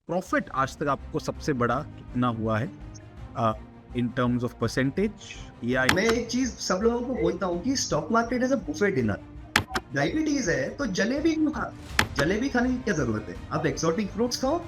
Profit आज तक आपको सबसे बड़ा कितना हुआ है इन टर्म्स ऑफ परसेंटेज? या मैं एक चीज सब लोगों को बोलता हूँ कि stock market is a buffet dinner. Diabetes है तो जलेबी क्यों खा जलेबी खाने की क्या जरूरत है? आप एक्सोटिक फ्रूट्स खाओ।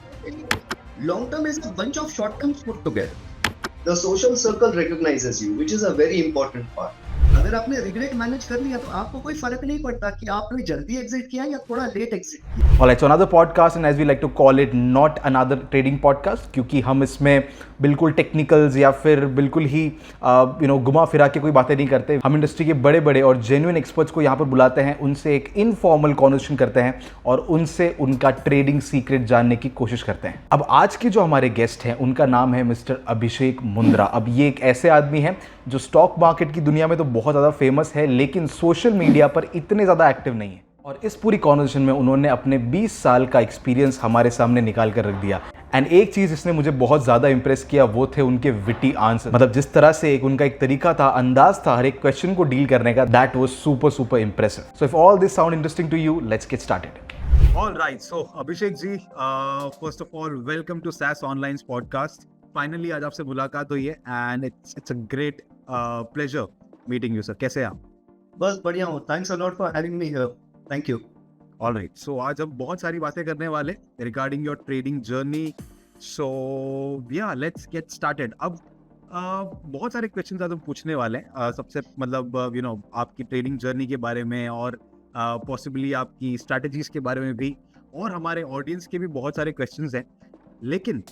Long term is a bunch of short term put together. The social circle recognises you which is a very important part. अगर आपने रिग्रेट मैनेज कर लिया तो आपको कोई फर्क नहीं पड़ता कि आपने जल्दी एग्जिट किया या थोड़ा लेट एग्जिट किया। Alright, so another podcast, and as we like to call it, not another trading podcast, क्योंकि हम इसमें बिल्कुल टेक्निकल्स या फिर बिल्कुल ही घुमा फिरा के कोई बातें नहीं करते। हम इंडस्ट्री के बड़े बड़े और जेन्युइन एक्सपर्ट्स को यहाँ पर बुलाते हैं, उनसे एक इनफॉर्मल कॉन्वर्सेशन करते हैं और उनसे उनका ट्रेडिंग सीक्रेट जानने की कोशिश करते हैं। अब आज के जो हमारे गेस्ट हैं उनका नाम है मिस्टर अभिषेक मुंद्रा। अब ये एक ऐसे आदमी हैं जो स्टॉक मार्केट की दुनिया में तो बहुत ज़्यादा फेमस है, लेकिन सोशल मीडिया पर इतने ज़्यादा एक्टिव नहीं है। और इस पूरी कॉन्वर्सेशन में उन्होंने अपने 20 साल का एक्सपीरियंस हमारे सामने निकाल कर रख दिया। एंड एक चीज़ इसने मुझे बहुत ज़्यादा इंप्रेस किया, वो थे उनके विटी आंसर। मतलब जिस तरह से उनका एक तरीका था, अंदाज था हर एक क्वेश्चन को डील करने का, that was super impressive. So if all this sound interesting to you, let's get started. All right, so Abhishek ji, first of all welcome to SaaS online podcast. Finally आज आपसे मुलाकात हुई है and it's a great pleasure meeting you sir. कैसे हैं आप? बस बढ़िया हूँ। Thanks a lot for having me here. Thank you. All right, so आज हम बहुत सारी बातें करने वाले रिगार्डिंग योर ट्रेडिंग जर्नी। सो या लेट्स गेट स्टार्टेड। अब बहुत सारे क्वेश्चन आज हम पूछने वाले हैं। सबसे मतलब आपकी ट्रेडिंग जर्नी के बारे में और पॉसिबली आपकी स्ट्रैटेजीज के बारे में भी, और हमारे ऑडियंस के भी बहुत सारे क्वेश्चंस हैं। लेकिन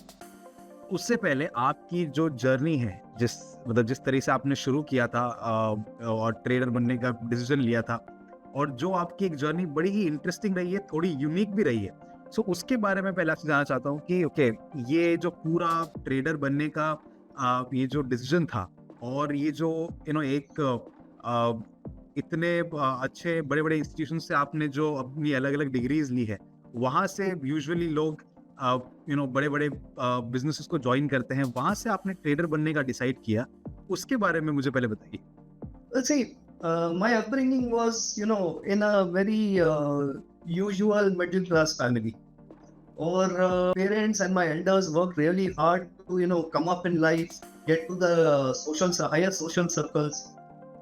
उससे पहले आपकी जो जर्नी है, जिस तरह से आपने शुरू किया था और ट्रेडर बनने का डिसीजन लिया था, और जो आपकी एक जर्नी बड़ी ही इंटरेस्टिंग रही है, थोड़ी यूनिक भी रही है। सो उसके बारे में पहले आपसे जानना चाहता हूँ कि ओके, ये जो पूरा ट्रेडर बनने का ये जो डिसीजन था, और ये जो एक इतने अच्छे बड़े बड़े इंस्टीट्यूशन से आपने जो अपनी अलग अलग डिग्रीज ली है, वहाँ से यूजुअली लोग बड़े बड़े बिजनेसेस को ज्वाइन करते हैं, वहाँ से आपने ट्रेडर बनने का डिसाइड किया, उसके बारे में मुझे पहले बताइए। Well, see, my upbringing was, in a very usual middle class family. Or parents and my elders worked really hard to, come up in life, get to the higher social circles,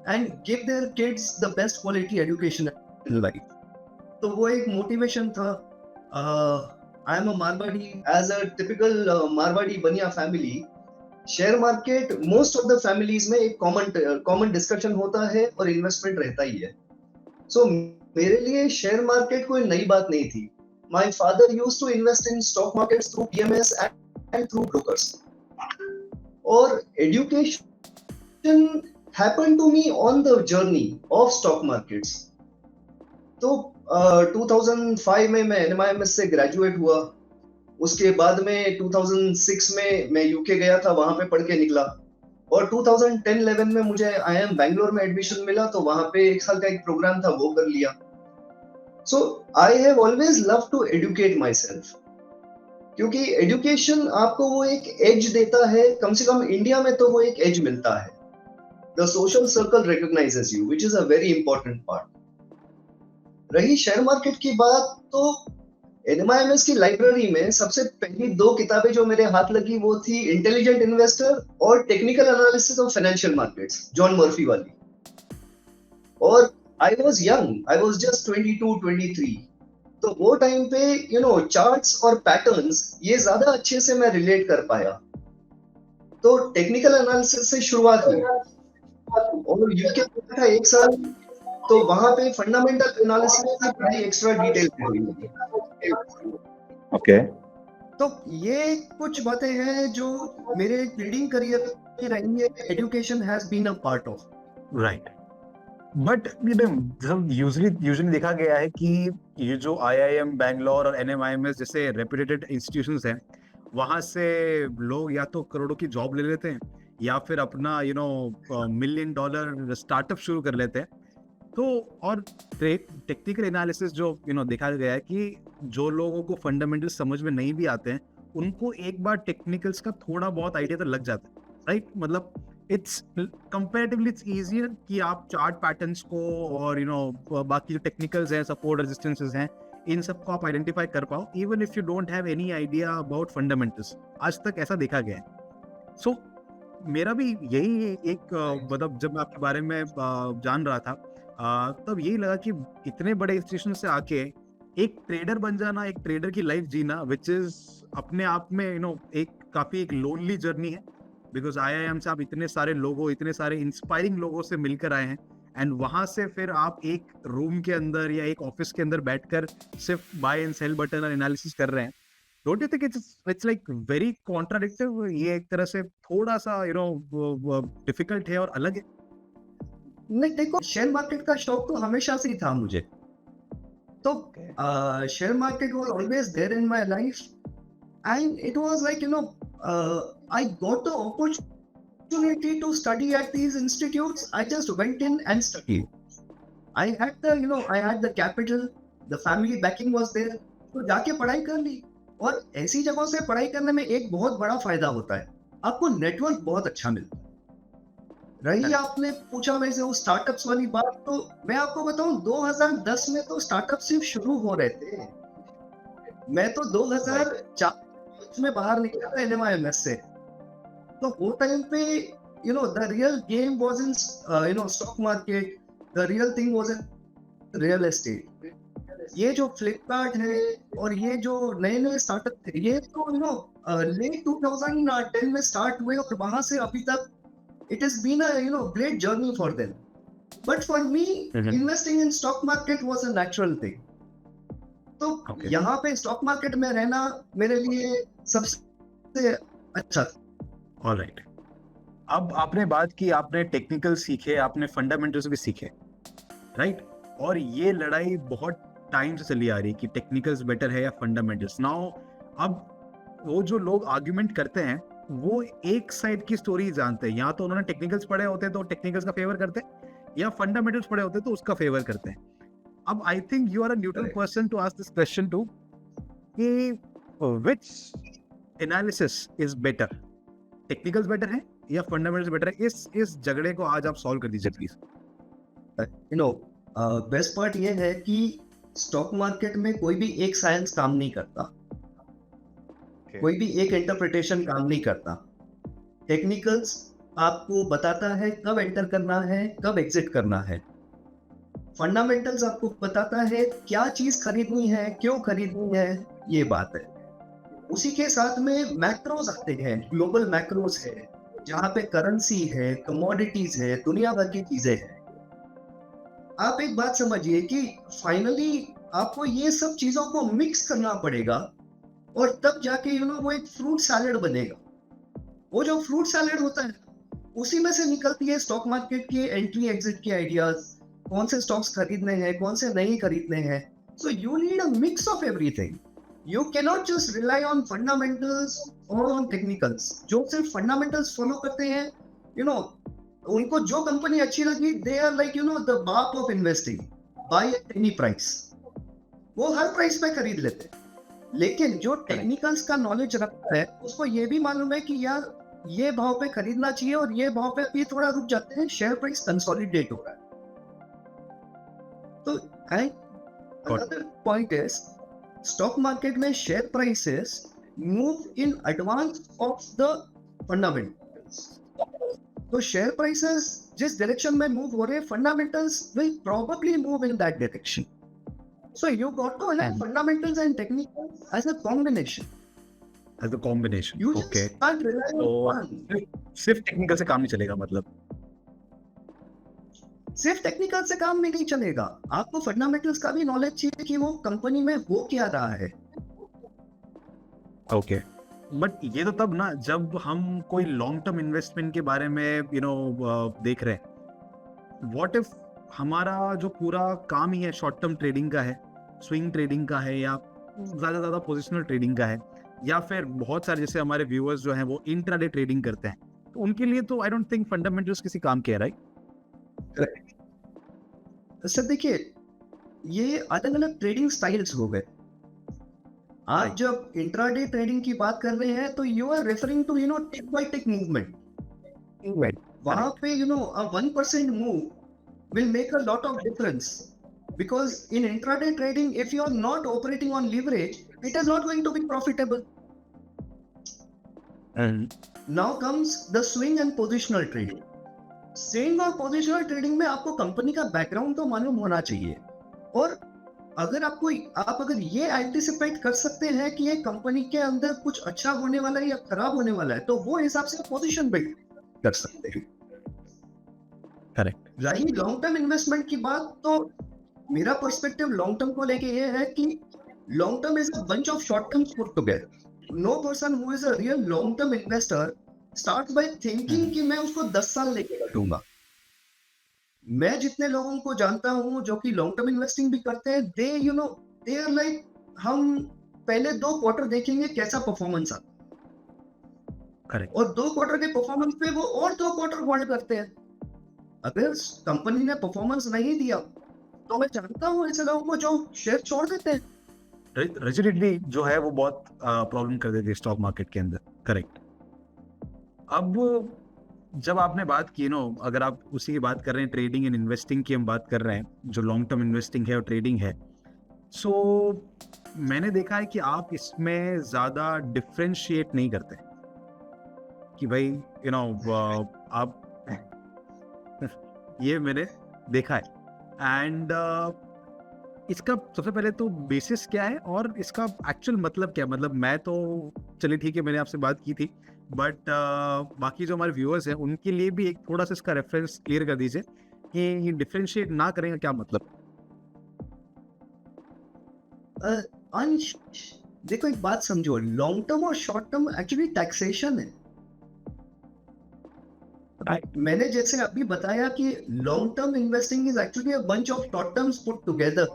and give their kids the best quality education in life. तो वो एक motivation था. I am a Marwadi. As a typical Marwadi Baniya family, share market most of the families में एक common discussion होता है और investment रहता ही है। सो मेरे लिए शेयर मार्केट कोई नई बात नहीं थी। My father used to invest in stock markets through PMS and through brokers, और education happened to me on the journey of stock markets. तो 2005 में मैं एनएमआईएमएस से ग्रेजुएट हुआ। उसके बाद में 2006 में मैं यूके गया था, वहां पे पढ़ के निकला, और 2010-11 में मुझे आईआईएम बैंगलोर में एडमिशन मिला, तो वहां पे एक साल का एक प्रोग्राम था, वो कर लिया। So I have always love to educate myself, क्योंकि एजुकेशन आपको वो एक एज देता है, कम से कम इंडिया में तो वो एक एज मिलता है। The social circle recognises you which is a very important part. रही शेयर मार्केट की बात, तो एनएमआईएमएस की लाइब्रेरी में सबसे पहली 2 किताबें जो मेरे हाथ लगी वो थी इंटेलिजेंट इन्वेस्टर और technical analysis of financial markets, John Murphy वाली। और I was young, I was just 22-23, तो वो टाइम पे चार्ट्स और पैटर्न्स ये ज्यादा अच्छे से मैं रिलेट कर पाया। तो टेक्निकल एनालिसिस से शुरुआत हुई, और यूके था 1 साल, तो वहां पे फंडामेंटल एनालिसिस की बड़ी एक्स्ट्रा डिटेल हुई। ओके। तो ये कुछ बातें हैं जो मेरे ट्रेडिंग करियर में रही है। Education has been a part of. Right, but usually देखा गया है कि ये जो आईआईएम बैंगलोर और एनएमआईएमएस जैसे रेप्यूटेड इंस्टीट्यूशंस हैं, वहाँ से लोग या तो करोड़ों की जॉब ले लेते हैं, या फिर अपना $1 मिलियन स्टार्टअप शुरू कर लेते हैं। तो और टेक्निकल एनालिसिस जो देखा गया है कि जो लोगों को फंडामेंटल समझ में नहीं भी आते हैं, उनको एक बार टेक्निकल्स का थोड़ा बहुत आइडिया तो लग जाता है, राइट? मतलब इट्स कंपैरेटिवली इट्स इजियर कि आप चार्ट पैटर्न्स को और बाकी जो टेक्निकल्स हैं, सपोर्ट रेजिस्टेंसेस हैं, इन सबको आप आइडेंटिफाई कर पाओ even if you don't have any idea about fundamentals. आज तक ऐसा देखा गया है। सो मेरा भी यही एक मतलब जब मैं आपके बारे में जान रहा था तब यही लगा कि इतने बड़े इंस्टीट्यूशन से आके एक ट्रेडर बन जाना, एक ट्रेडर की लाइफ जीना विच इज अपने आप में एक काफी एक लोनली जर्नी है। बिकॉज IIM से आप इतने सारे लोगों, इतने सारे इंस्पायरिंग लोगों से मिलकर आए हैं एंड वहां से फिर आप एक रूम के अंदर या एक ऑफिस के अंदर बैठकर सिर्फ बाय एंड सेल बटन और एनालिसिस कर रहे हैं। Don't you think it's like very contradictive? ये एक तरह से थोड़ा सा डिफिकल्ट है और अलग है। नहीं देखो, शेयर मार्केट का शौक तो हमेशा से ही था मुझे, तो share market was always there in my life and it was like I got the opportunity to study at these institutes. I just went in and studied. I had the capital, the family backing was there, तो जाके पढ़ाई कर ली। और ऐसी जगहों से पढ़ाई करने में एक बहुत बड़ा फायदा होता है, आपको नेटवर्क बहुत अच्छा मिलता है। रही आपने पूछा मेरे से वो स्टार्टअप्स वाली बात, तो मैं आपको बताऊं 2010 में तो स्टार्टअप सिर्फ शुरू हो रहे थे। मैं तो 2004 में बाहर निकला था NMIMS से, तो वो टाइम पे the real game was in stock market, the real thing was in real estate. ये जो फ्लिपकार्ट है और ये जो नए नए स्टार्टअप थे, ये तो लेट 2010 में स्टार्ट हुए और वहां से अभी तक it has been a great journey for them. But for me, investing in stock market was a natural thing. तो यहाँ पे स्टॉक मार्केट में रहना मेरे लिए सबसे अच्छा। ऑलराइट, अब आपने बात की, आपने टेक्निकल सीखे, आपने फंडामेंटल्स भी सीखे, राइट? और ये लड़ाई बहुत टाइम से चली आ रही कि टेक्निकल्स बेटर है या फंडामेंटल्स। नाउ अब वो जो लोग आर्ग्यूमेंट करते हैं वो एक साइड की स्टोरी जानते हैं, या तो उन्होंने टेक्निकल्स पढ़े होते हैं तो टेक्निकल्स का फेवर करते हैं, या फंडामेंटल्स पढ़े होते हैं तो उसका फेवर करते हैं। अब I think you are a neutral person to ask this question to, कि which analysis is better, technicals better है या फंडामेंटल्स बेटर है? इस झगड़े को आज आप सॉल्व कर दीजिए प्लीज। बेस्ट पार्ट ये है कि स्टॉक मार्केट में कोई भी एक साइंस काम नहीं करता, कोई भी एक इंटरप्रिटेशन काम नहीं करता। टेक्निकल्स आपको बताता है कब एंटर करना है, कब एग्जिट करना है। फंडामेंटल्स आपको बताता है क्या चीज खरीदनी है, क्यों खरीदनी है, ये बात है। उसी के साथ में मैक्रोज आते हैं, ग्लोबल मैक्रोज है, जहाँ पे करेंसी है, कमोडिटीज है, दुनिया भर की चीजें हैं। आप एक बात समझिए कि फाइनली आपको ये सब चीजों को मिक्स करना पड़ेगा और तब जाके वो एक फ्रूट सैलेड बनेगा। वो जो फ्रूट सैलेड होता है उसी में से निकलती है स्टॉक मार्केट की एंट्री एग्जिट की आइडियाज, कौन से स्टॉक्स खरीदने हैं, कौन से नहीं खरीदने हैं। So you need a mix of everything. You cannot just rely on fundamentals or on technicals. जो सिर्फ fundamentals follow करते हैं, उनको जो कंपनी अच्छी लगी, they are like the baap of investing, buy at any price. वो हर प्राइस पे खरीद लेते हैं। लेकिन जो टेक्निकल्स का नॉलेज रखता है उसको ये भी मालूम है कि यार ये भाव पे खरीदना चाहिए और ये भाव पे भी थोड़ा रुक जाते हैं, शेयर प्राइस कंसोलिडेट हो रहा है। तो another point is stock market में share prices move in advance of the fundamentals. तो शेयर प्राइसेस जिस डायरेक्शन में मूव हो रहे हैं, fundamentals will probably move in that direction. So you got to have fundamentals and technicals as a combination. As a combination, You okay. just can't rely on one. सिर्फ technical से काम नहीं चलेगा मतलब? सिर्फ टेक्निकल से काम में नहीं चलेगा, आपको फंडामेंटल्स का भी नॉलेज चाहिए कि वो कंपनी में हो क्या रहा है। ओके, बट ये तो तब ना जब हम कोई लॉन्ग टर्म इन्वेस्टमेंट के बारे में देख रहे हैं। व्हाट इफ हमारा जो पूरा काम ही है शॉर्ट टर्म ट्रेडिंग का है, स्विंग ट्रेडिंग का है, या ज्यादा पोजिशनल ट्रेडिंग का है, या फिर बहुत सारे जैसे हमारे व्यूअर्स जो हैं वो इंट्राडे ट्रेडिंग करते हैं, तो उनके लिए तो आई डोंट थिंक फंडामेंटल्स किसी काम के है, राइट? सर देखिए, ये अलग अलग ट्रेडिंग स्टाइल्स हो गए। आप जब इंट्राडे ट्रेडिंग की बात कर रहे हैं तो you are referring to tick by tick movement. वहां पे 1% move will make a lot of difference. because in intraday trading, if you are not operating on leverage, it is not going to be profitable. And Now comes the swing and positional trading. Swing और positional trading में आपको company का background तो मालूम होना चाहिए, और अगर आप अगर ये एंटिसिपेट कर सकते हैं कि ये कंपनी के अंदर कुछ अच्छा होने वाला है या खराब होने वाला है, तो वो हिसाब से पोजीशन बिल्ड कर सकते हैं। करेक्ट। रही लॉन्ग टर्म इन्वेस्टमेंट की बात, तो मेरा पर्सपेक्टिव लॉन्ग टर्म को लेके ये है कि long term is a bunch of short term put together. No person who is a real long term investor start by thinking कि मैं उसको 10 साल लेके बैठूंगा। मैं जितने लोगों को जानता हूँ जो कि लॉन्ग टर्म इन्वेस्टिंग भी करते हैं, दे आर लाइक, हम पहले 2 क्वार्टर देखेंगे कैसा परफॉर्मेंस आता है, करेक्ट। और 2 क्वार्टर के परफॉर्मेंस पे वो और 2 क्वार्टर होल्ड करते हैं। अगर कंपनी ने परफॉर्मेंस नहीं दिया तो मैं जानता हूँ ऐसे लोगों को जो शेयर छोड़ देते हैं। रिजिडिटी जो है वो बहुत प्रॉब्लम कर देती है स्टॉक मार्केट के अंदर। करेक्ट। अब जब आपने बात की अगर आप उसी की बात कर रहे हैं, ट्रेडिंग एंड इन्वेस्टिंग की हम बात कर रहे हैं, जो लॉन्ग टर्म इन्वेस्टिंग है और ट्रेडिंग है, सो मैंने देखा है कि आप इसमें ज़्यादा डिफ्रेंशिएट नहीं करते कि भाई आप ये मैंने देखा है। एंड इसका सबसे पहले तो बेसिस क्या है और इसका एक्चुअल मतलब क्या है? मतलब मैं तो चलिए ठीक है, मैंने आपसे बात की थी, बट बाकी जो हमारे व्यूअर्स हैं उनके लिए भी एक थोड़ा सा इसका रेफरेंस क्लियर कर दीजिए कि डिफरेंशिएट ना करेंगे क्या मतलब। अंश, देखो एक बात समझो, लॉन्ग टर्म और शॉर्ट टर्म एक्चुअली टैक्सेशन है। मैंने जैसे अभी बताया कि long term investing is actually a bunch of short terms put together.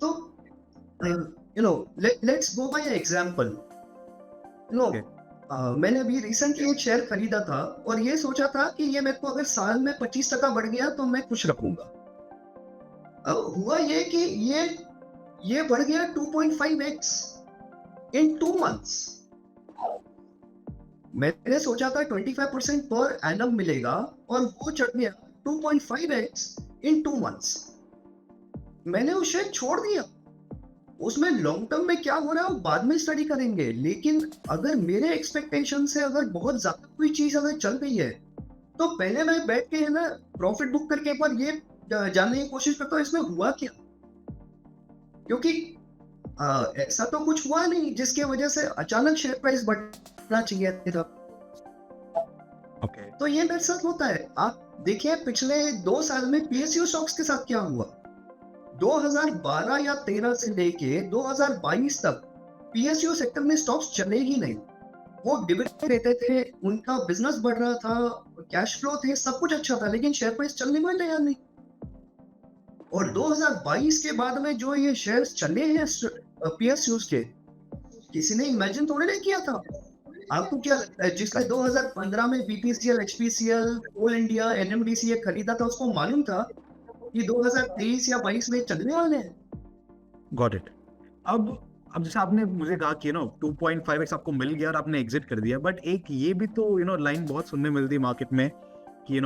तो लेट्स गो बाय एग्जांपल। मैंने अभी रिसेंटली एक शेयर खरीदा था और ये सोचा था कि ये मेरे को अगर साल में 25% बढ़ गया तो मैं खुश रखूंगा। अब हुआ ये कि ये बढ़ गया 2.5x इन 2 months। मैंने सोचा था 25% पर एनम मिलेगा और वो चढ़ गया 2.5x इन 2 months। मैंने वो शेयर छोड़ दिया। उसमें लॉन्ग टर्म में क्या हो रहा है वो बाद में स्टडी करेंगे, लेकिन अगर मेरे एक्सपेक्टेशन से अगर बहुत ज्यादा कोई चीज अगर चल रही है तो पहले मैं बैठ के प्रॉफिट बुक करके एक बार ये जानने की कोशिश करता हूँ इसमें हुआ क्या, क्योंकि ऐसा तो कुछ हुआ नहीं जिसकी वजह से अचानक शेयर प्राइस बढ़ना चाहिए था। तो ये मेरे साथ होता है। आप देखिए पिछले 2 साल में पीएसयू स्टॉक्स के साथ क्या हुआ। 2012 या 13 से लेके 2022 तक पीएसयू सेक्टर में स्टॉक्स चले ही नहीं। वो डिविडेंड देते थे, उनका बिजनेस बढ़ रहा था, कैश फ्लो थे, सब कुछ अच्छा था, लेकिन शेयर प्राइस चलने में तैयार नहीं। और 2022 के बाद में जो ये शेयर्स चले हैं पीएसयूज के, किसी ने इमेजिन थोड़ी नहीं किया था। आपको क्या लगता है जिसने 2015 में बीपीसीएल, एचपीसीएल, कोल इंडिया, एनएमडीसी ये खरीदा था, उसको मालूम था कि 2023 या 22 में चलने वाले हैं? Got it. अब जैसे आपने मुझे कहा कि 2.5x आपको मिल गया और आपने एग्जिट कर दिया, बट एक ये भी तो लाइन बहुत सुनने मिलती है मार्केट में कि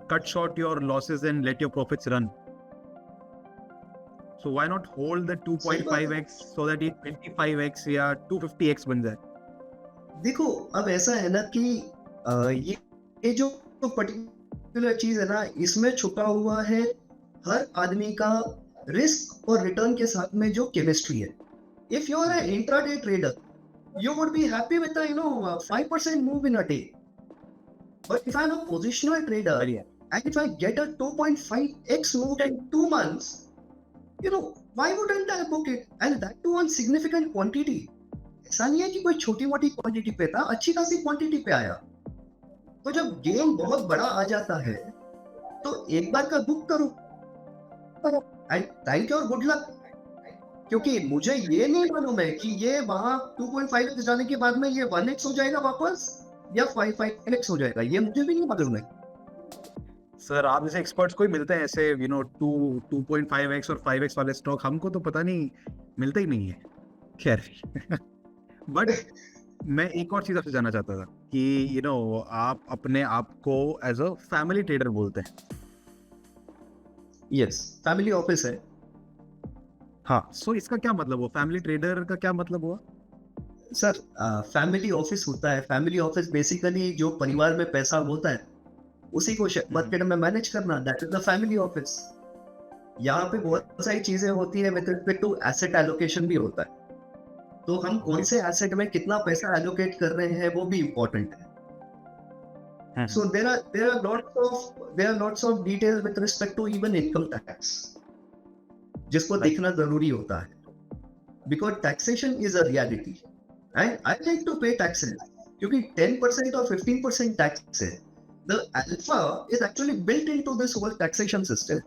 cut short your losses and let your profits run. So why not hold the 2.5x so that ये 25x या 250x बन जाए? देखो अब ऐसा है ना कि ये जो पर्टिकुलर चीज है ना, इसमें छुपा हुआ है हर आदमी का रिस्क और रिटर्न के साथ में जो केमिस्ट्री है। If you are an intraday trader, you would be happy with a 5% move in a day. But if I'm a positional trader and if I get a 2.5x move in 2 months, why wouldn't I book it? And that too on significant quantity. ऐसा नहीं है कि कोई छोटी मोटी quantity पे था, अच्छी खासी क्वांटिटी पे आया। तो जब गेम बहुत बड़ा आ जाता है तो एक बार का बुक करो एंड थैंक यू और गुड लक। क्योंकि मुझे ये नहीं मालूम है कि ये वहां 2.5x जाने के बाद में ये 1x हो जाएगा वापस या 5x हो जाएगा, ये मुझे भी नहीं मालूम है। सर आप जैसे एक्सपर्ट्स को ही मिलते हैं ऐसे 2.5x और 5x वाले स्टॉक, हमको तो पता नहीं, मिलते ही नहीं है। खैर बट मैं एक और चीज आपसे जानना चाहता था कि आप अपने आप को एज अ फैमिली ट्रेडर बोलते हैं। यस, फैमिली ऑफिस है। हाँ, सो इसका क्या मतलब हुआ? फैमिली ट्रेडर का क्या मतलब हुआ? सर, फैमिली ऑफिस होता है। फैमिली ऑफिस बेसिकली जो परिवार में पैसा होता है उसी को मार्केट में मैनेज करना, that is the family office. यहाँ पे बहुत सारी चीजें होती है, with respect to asset allocation भी होता है। तो हम कौन से एसेट में कितना पैसा एलोकेट कर रहे हैं वो भी इम्पोर्टेंट है। सो there are lots of details with respect to even income tax, जिसको Right. देखना जरूरी होता है, because taxation is a reality and I like to pay taxes, क्योंकि 10% और 15% tax है, the alpha is actually built into this whole taxation system.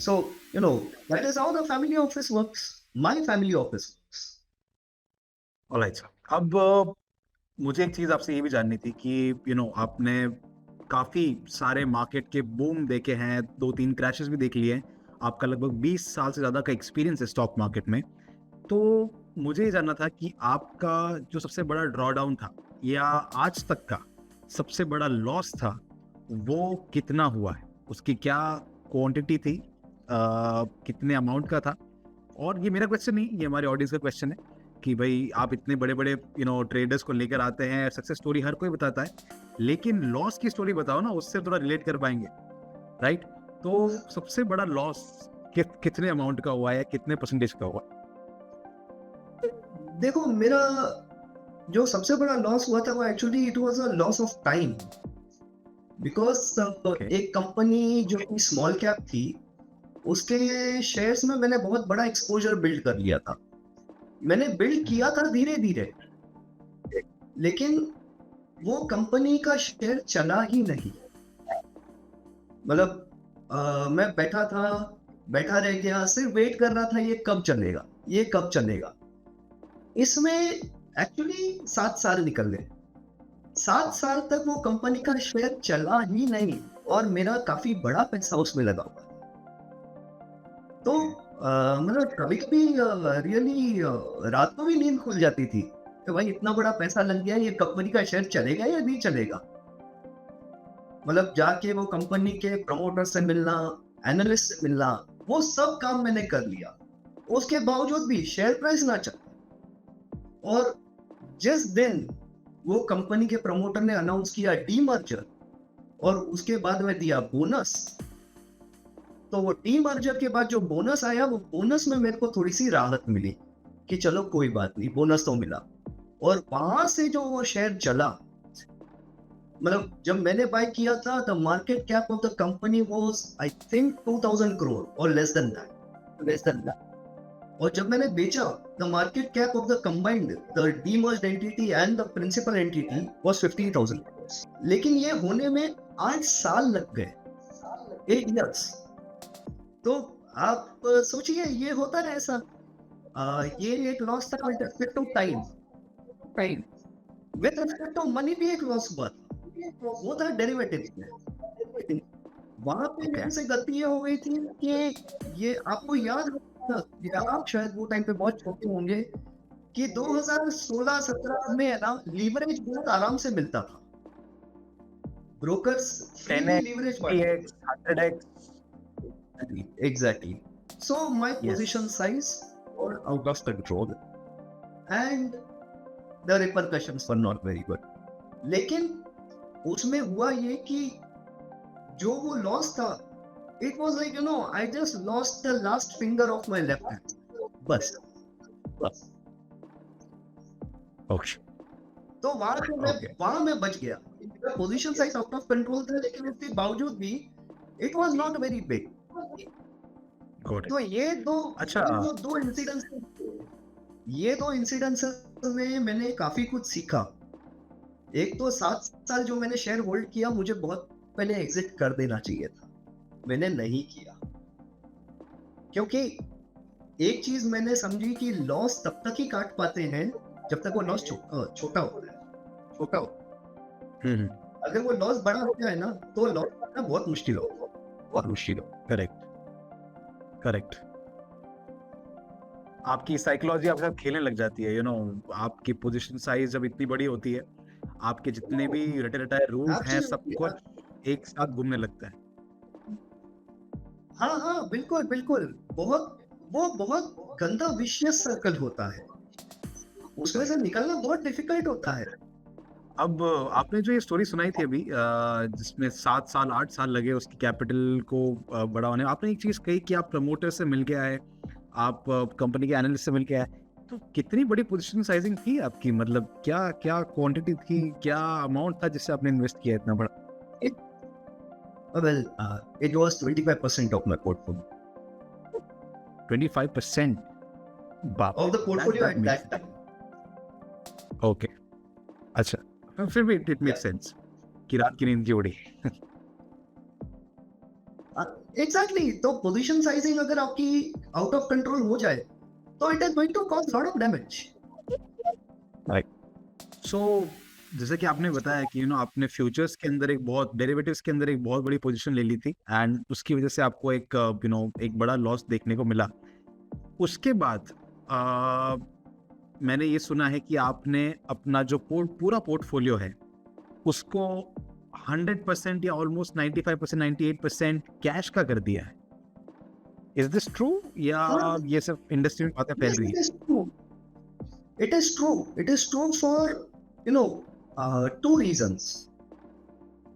So that is how the family office works. My family office works. Alright sir, अब मुझे एक चीज आपसे ये भी जाननी थी कि आपने काफी सारे मार्केट के बूम देखे हैं, 2-3 क्रैशेस भी देख लिए हैं, आपका लगभग 20 साल से ज्यादा का एक्सपीरियंस है स्टॉक मार्केट में। तो मुझे ये जानना था कि आपका जो सबसे बड़ा ड्रॉ डाउन था या आज तक का सबसे बड़ा लॉस था वो कितना हुआ है, उसकी क्या क्वांटिटी थी, कितने अमाउंट का था? और ये मेरा क्वेश्चन नहीं, ये हमारे ऑडियंस का क्वेश्चन है कि भाई आप इतने बड़े बड़े ट्रेडर्स को लेकर आते हैं, सक्सेस स्टोरी हर कोई बताता है, लेकिन लॉस की स्टोरी बताओ ना, उससे थोड़ा रिलेट कर पाएंगे, राइट? तो सबसे बड़ा लॉस कितने अमाउंट का हुआ है, कितने परसेंटेज का हुआ? देखो, मेरा जो सबसे बड़ा लॉस हुआ था वो actually it was a loss of time, because Okay. एक कंपनी जो कि स्मॉल कैप थी उसके शेयर्स में मैंने बहुत बड़ा एक्सपोजर बिल्ड कर लिया था। मैंने बिल्ड किया था धीरे धीरे, लेकिन वो कंपनी का शेयर चला ही नहीं। मतलब मैं बैठा रह गया, सिर्फ वेट कर रहा था ये कब चलेगा। इसमें एक्चुअली 7 साल निकल गए। 7 साल तक वो कंपनी का शेयर चला ही नहीं और मेरा काफी बड़ा पैसा उसमें लगा हुआ। तो मतलब कभी कभी रियली रात को भी नींद खुल जाती थी कि भाई इतना बड़ा पैसा लग गया, ये कंपनी का शेयर चलेगा या नहीं चलेगा। मतलब जाके वो कंपनी के प्रमोटर से मिलना, एनालिस्ट से मिलना, वो सब काम मैंने कर लिया, उसके बावजूद भी शेयर प्राइस ना चला। और जिस दिन वो कंपनी के प्रमोटर ने अनाउंस किया डीमर्जर और उसके बाद में दिया बोनस, तो वो डीमर्जर के बाद जो बोनस आया, वो बोनस में मेरे को थोड़ी सी राहत मिली कि चलो कोई बात नहीं, बोनस तो मिला। और वहां से जो वो शेयर चला, मतलब जब मैंने बाय किया था the market cap of the company was I think 2000 crore और लेस देन दैट। और जब मैंने बेचा, the market cap of the combined the demerged entity and the principal entity was 15,000 crore. लेकिन ये होने में 8 साल लग गए, 8 इयर्स। तो आप सोचिए, ये होता है ऐसा, ये एक लॉस था with respect to time, with respect to money भी एक लॉस हुआ था, वो था डेरिवेटिव्स में। वहां पे मेरे से गलती ये हो गई थी कि ये आपको याद होगा, या आप शायद वो टाइम पे बहुत छोटे होंगे, कि 2016-17 में है ना, लीवरेज बहुत आराम से मिलता था, brokers 10x, leverage 100x. Exactly. So my Yes. position size or out of control, and the repercussions were not very good. लेकिन उसमें हुआ ये कि जो वो लॉस था, it was like I just lost the last finger of my left hand. बस. Okay. तो वहां मैं बच गया। Position size out of control था, लेकिन उसके बावजूद भी it was not very big. Got it. तो ये अच्छा। दो इंसिडेंट्स में मैंने काफी कुछ सीखा। एक तो 7 साल जो मैंने शेयर होल्ड किया, मुझे बहुत पहले एग्जिट कर देना चाहिए था, मैंने नहीं किया। क्योंकि एक चीज मैंने समझी कि लॉस तब तक ही काट पाते हैं जब तक वो लॉस छोटा हो। अगर वो लॉस बड़ा हो जाए ना, तो लॉस काटना बहुत मुश्किल हो। करेक्ट। आपकी साइकोलॉजी आपके साथ खेलने लग जाती है, आपकी पोजीशन साइज जब इतनी बड़ी होती है, आपके जितने भी रटे रटाए रूल्स हैं, सब कुछ एक साथ घूमने लगता है। हाँ, बिल्कुल, बिल्कुल। बहुत गंदा विशियस सर्कल होता है। उसमें से निकलना बहुत डिफिकल्ट होता है। अब आपने जो ये स्टोरी सुनाई थी अभी जिसमें 7 साल 8 साल लगे उसकी कैपिटल को बड़ा होने, आपने एक चीज कही कि आप प्रमोटर से मिल के आए, आप कंपनी के एनालिस्ट से मिल के आए, तो कितनी बड़ी पोजीशन साइजिंग थी आपकी, मतलब क्या क्या क्वांटिटी थी, क्या अमाउंट था जिससे आपने इन्वेस्ट किया इतना बड़ा? Well, it was 25% of my portfolio. 25%? बाप Of the portfolio at that time. Okay, अच्छा, फिर भी इट मेक सेंस कि रात की नींद की उड़ी। Exactly. तो पोजीशन साइजिंग अगर आपकी आउट ऑफ कंट्रोल हो जाए तो it is going to cause lot of damage. So जैसे कि आपने बताया कि आपने फ्यूचर्स के अंदर एक बहुत डेरिवेटिव्स के अंदर एक बहुत बड़ी पोजीशन ले ली थी एंड उसकी वजह से आपको एक एक बड़ा लॉस देखने को मिला। उसके बाद मैंने ये सुना है कि आपने अपना जो पूरा पोर्टफोलियो है उसको 100% या ऑलमोस्ट 95% 98% कैश का कर दिया है। इज दिस ट्रू या ये सिर्फ इंडस्ट्री में बातें फैल रही है? It is true. It is true for two reasons.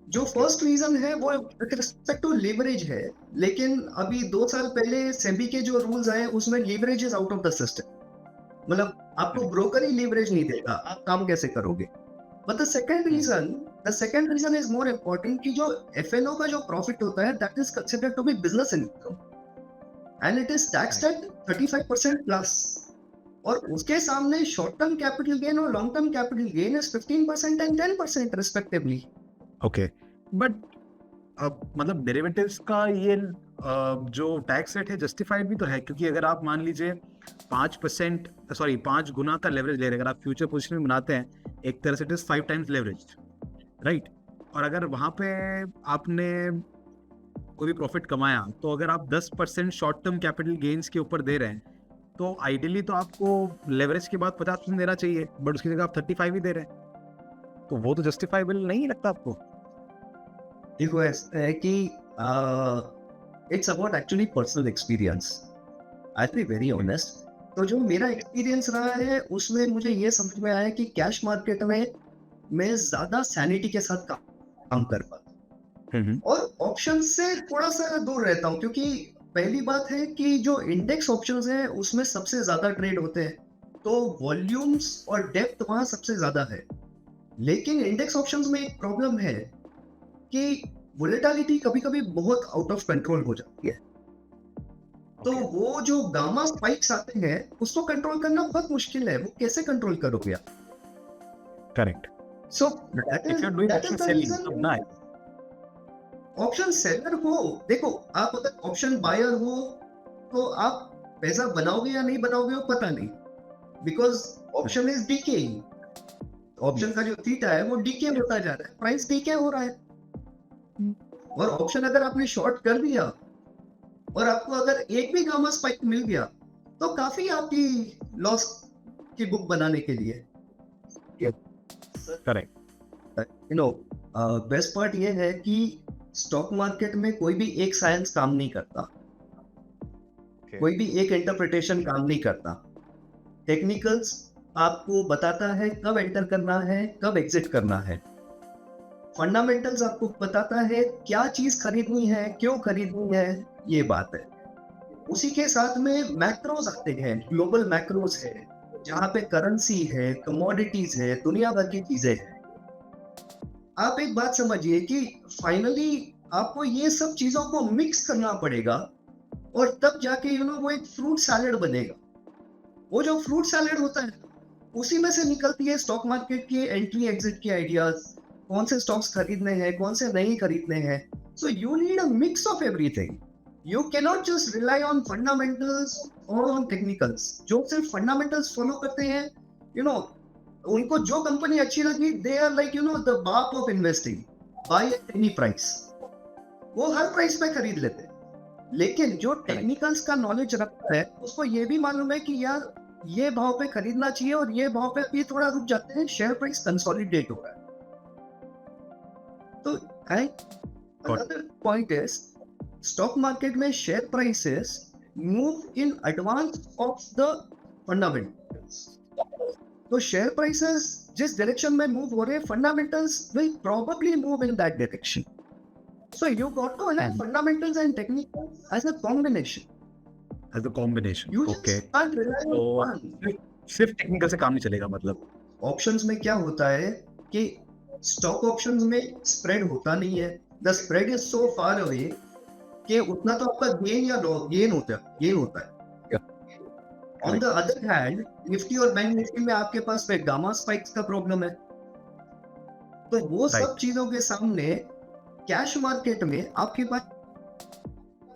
जो फर्स्ट रीजन है वो विद रिस्पेक्ट टू लिवरेज है, लेकिन अभी 2 साल पहले सेबी के जो रूल्स आए उसमें leverage is out of the system. मतलब आपको ब्रोकर ही लिवरेज नहीं देगा, आप काम कैसे करोगे? But the second reason is more important कि जो एफएनओ का जो प्रॉफिट होता है that is considered to be business income and it is taxed at 35% plus, और उसके सामने शॉर्ट टर्म कैपिटल गेन और long term capital gain is 15% and 10% respectively. Okay, but मतलब डेरिवेटिव्स का ये जो टैक्स रेट है जस्टिफाइड भी तो है, क्योंकि अगर आप मान लीजिए 5 गुना का लेवरेज ले रहे हैं, अगर आप फ्यूचर पोजीशन में बनाते हैं एक तरह से it is 5 times leverage, right? और अगर वहां पे आपने कोई भी प्रॉफिट कमाया तो अगर आप 10% शॉर्ट टर्म कैपिटल गेन्स के ऊपर दे रहे हैं तो आइडियली तो आपको लेवरेज के बाद 50% देना चाहिए, बट उसकी जगह आप 35 ही दे रहे हैं, तो वो तो जस्टिफाइबल नहीं लगता आपको? देखो ऐसा है कि it's about actually personal experience. I be very honest, तो जो मेरा एक्सपीरियंस रहा है उसमें मुझे ये समझ में आया कि कैश मार्केट में मैं ज्यादा सैनिटी के साथ काम कर पाता और ऑप्शन से थोड़ा सा दूर रहता हूँ, क्योंकि पहली बात है कि जो इंडेक्स ऑप्शंस हैं उसमें सबसे ज्यादा ट्रेड होते हैं, तो वॉल्यूम्स और डेप्थ वहां सबसे ज्यादा है। लेकिन इंडेक्स ऑप्शंस में एक प्रॉब्लम है कि वोलेटिलिटी कभी-कभी बहुत आउट ऑफ कंट्रोल हो जाती है। तो वो जो गामा स्पाइक्स आते हैं उसको कंट्रोल करना बहुत मुश्किल है। वो कैसे कंट्रोल करोगे आप? Correct. So that is the reason. Option seller हो, देखो आप अगर ऑप्शन बायर हो तो आप पैसा बनाओगे या नहीं बनाओगे वो पता नहीं, because option is decaying. Option का जो थीटा है वो डीके होता जा रहा है, प्राइस डीके हो रहा है। और ऑप्शन अगर आपने शॉर्ट कर दिया और आपको अगर एक भी गामा स्पाइक मिल गया तो काफी आपकी लॉस की बुक बनाने के लिए। करेक्ट। बेस्ट पार्ट ये है कि स्टॉक मार्केट में कोई भी एक साइंस काम नहीं करता, कोई भी एक इंटरप्रिटेशन काम नहीं करता। टेक्निकल्स आपको बताता है कब एंटर करना है, कब एग्जिट करना है। फंडामेंटल्स आपको बताता है क्या चीज खरीदनी है, क्यों खरीदनी है, ये बात है। उसी के साथ में मैक्रोज आते हैं, ग्लोबल मैक्रोज है जहाँ पे करेंसी है, कमोडिटीज है, दुनिया भर की चीजें हैं। आप एक बात समझिए कि फाइनली आपको ये सब चीजों को मिक्स करना पड़ेगा और तब जाके वो एक फ्रूट सैलेड बनेगा। वो जो फ्रूट सैलेड होता है उसी में से निकलती है स्टॉक मार्केट की एंट्री एग्जिट की आइडियाज, कौन से स्टॉक्स खरीदने हैं, कौन से नहीं खरीदने हैं। So you need a mix of everything. You can not just rely on fundamentals और ऑन टेक्निकल्स। जो सिर्फ फंडामेंटल्स फॉलो करते हैं, उनको जो कंपनी अच्छी लगी, दे आर लाइक द बाप of investing, by at any price. वो हर प्राइस पे खरीद लेते हैं। लेकिन जो टेक्निकल्स का नॉलेज रखता है उसको ये भी मालूम है कि यार ये भाव पे खरीदना चाहिए और ये भाव पे भी थोड़ा रुक जाते हैं, शेयर प्राइस कंसोलिडेट हो रहा है। तो another point is stock market में share prices move in advance of the fundamentals. तो शेयर प्राइसेस जिस डायरेक्शन में मूव हो रहे हैं, fundamentals will probably move in that direction. So you got to have fundamentals and technical as a combination. As a combination, You okay. just can't rely on one. सिर्फ technical से काम नहीं चलेगा मतलब। ऑप्शंस में क्या होता है कि स्टॉक ऑप्शंस में स्प्रेड होता नहीं है। The spread is so far away कि उतना तो आपका गेन होता है। On the other hand Nifty और बैंक निफ्टी में आपके पास में गामा स्पाइक्स का प्रॉब्लम है। तो वो सब Right. चीजों के सामने कैश मार्केट में आपके पास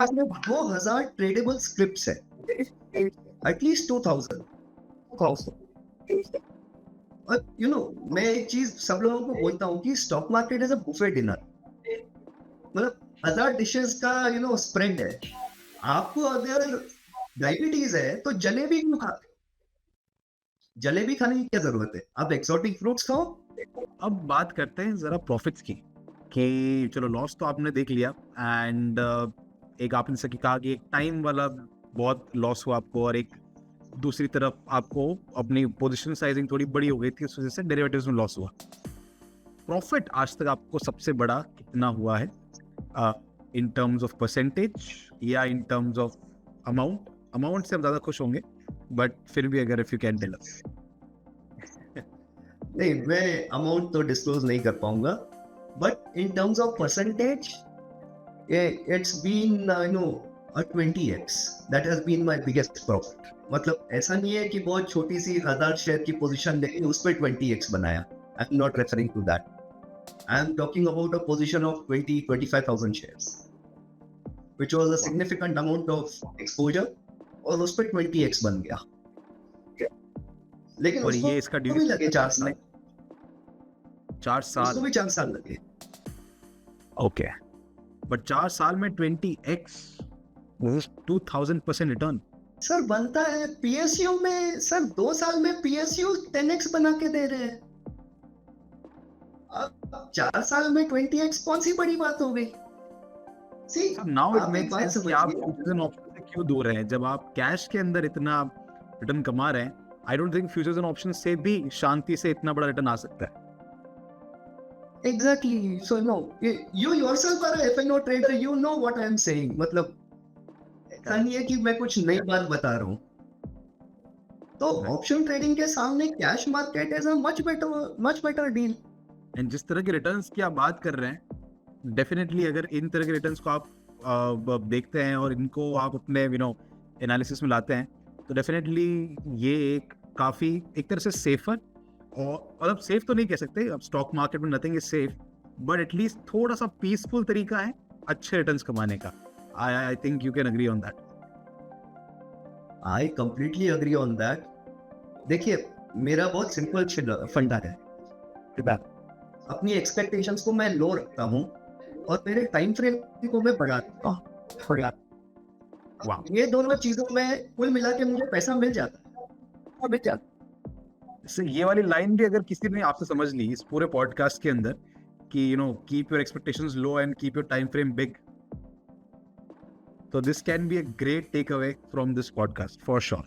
2000 ट्रेडेबल स्क्रिप्ट्स है, एटलीस्ट 2000। और मैं एक चीज सब लोगों को बोलता हूँ कि stock market is a buffet dinner. मतलब 1000 डिशेस का स्प्रेड है। आपको अगर डायबिटीज है तो जलेबी क्यों खाते? जलेबी खाने की क्या जरूरत है? आप एक्सोटिक फ्रूट्स खाओ। अब बात करते हैं जरा प्रॉफिट्स की, कि चलो लॉस तो आपने देख लिया, एंड एक आपने जैसे कि कहा कि एक टाइम वाला बहुत लॉस हुआ आपको, और एक दूसरी तरफ आपको अपनी पोजीशन साइजिंग थोड़ी बड़ी हो गई थी, उस वजह से डेरिवेटिव्स में लॉस हुआ। प्रॉफिट आज तक आपको सबसे बड़ा कितना हुआ है, इन टर्म्स ऑफ परसेंटेज या in terms of amount? Amount से हम ज़्यादा खुश होंगे, बट फिर भी अगर if you can tell us. नहीं, मैं अमाउंट तो डिस्क्लोज नहीं कर पाऊंगा, but in terms of percentage it's been a 20x that has been my biggest profit। मतलब ऐसा नहीं है कि बहुत छोटी सी 1000 शेयर की पोजीशन लेके उस पर 20x बनाया। I am not referring to that. I am talking about a position of 25,000 shares which was a significant amount of exposure, और उस पर 20x बन गया। लेकिन और उसको ये इसका भी ड्यूरेशन लगे 4 साल। 4 साल, उसको भी 4 साल लगे। ओके, बट 4 साल में 20x 2000% रिटर्न। सर बनता है पीएसयू में। सर 2 साल में पीएसयू 10x बना के दे रहे हैं। अब 4 साल में 20x कौन सी बड़ी बात हो गई? See, नाउ इट आप एक मेक्स बात सेंस कि आप समझिए। फ्यूचर्स एंड ऑप्शन से क्यों दूर हैं, जब आप कैश के अंदर इतना रिटर्न कमा रहे हैं। I don't think futures and option से भी शांति से इतना बड़ा रिटर्न आ सकता है। Exactly. So you yourself are a F&O trader. You know what I am saying. मतलब ऐसा नहीं है कि मैं कुछ नई बात बता रहा हूँ। तो ऑप्शन ट्रेडिंग के सामने cash market is a much better deal. And जिस तरह के रिटर्न्स की आप बात कर रहे हैं, डेफिनेटली अगर इन तरह के रिटर्न्स को आप देखते हैं और इनको आप अपने एनालिसिस में लाते हैं, तो डेफिनेटली ये एक काफ़ी एक तरह से सेफर, और मतलब सेफ तो नहीं कह सकते, अब स्टॉक मार्केट में nothing is safe, but at least थोड़ा सा पीसफुल तरीका है अच्छे रिटर्न्स कमाने का। I think you can agree on that. I completely agree on that. देखिए, मेरा बहुत सिंपल फंडा है। अपनी एक्सपेक्टेशंस को मैं लो रखता हूँ और मेरे टाइम फ्रेम को मैं बढ़ा देता हूँ। ये दोनों चीजों में कुल मिला के मुझे पैसा मिल जाता है। ये वाली लाइन भी अगर किसी ने आपसे समझ ली इस पूरे पॉडकास्ट के अंदर कि keep your expectations low and keep your time frame big, तो this can be a great takeaway from this podcast for sure.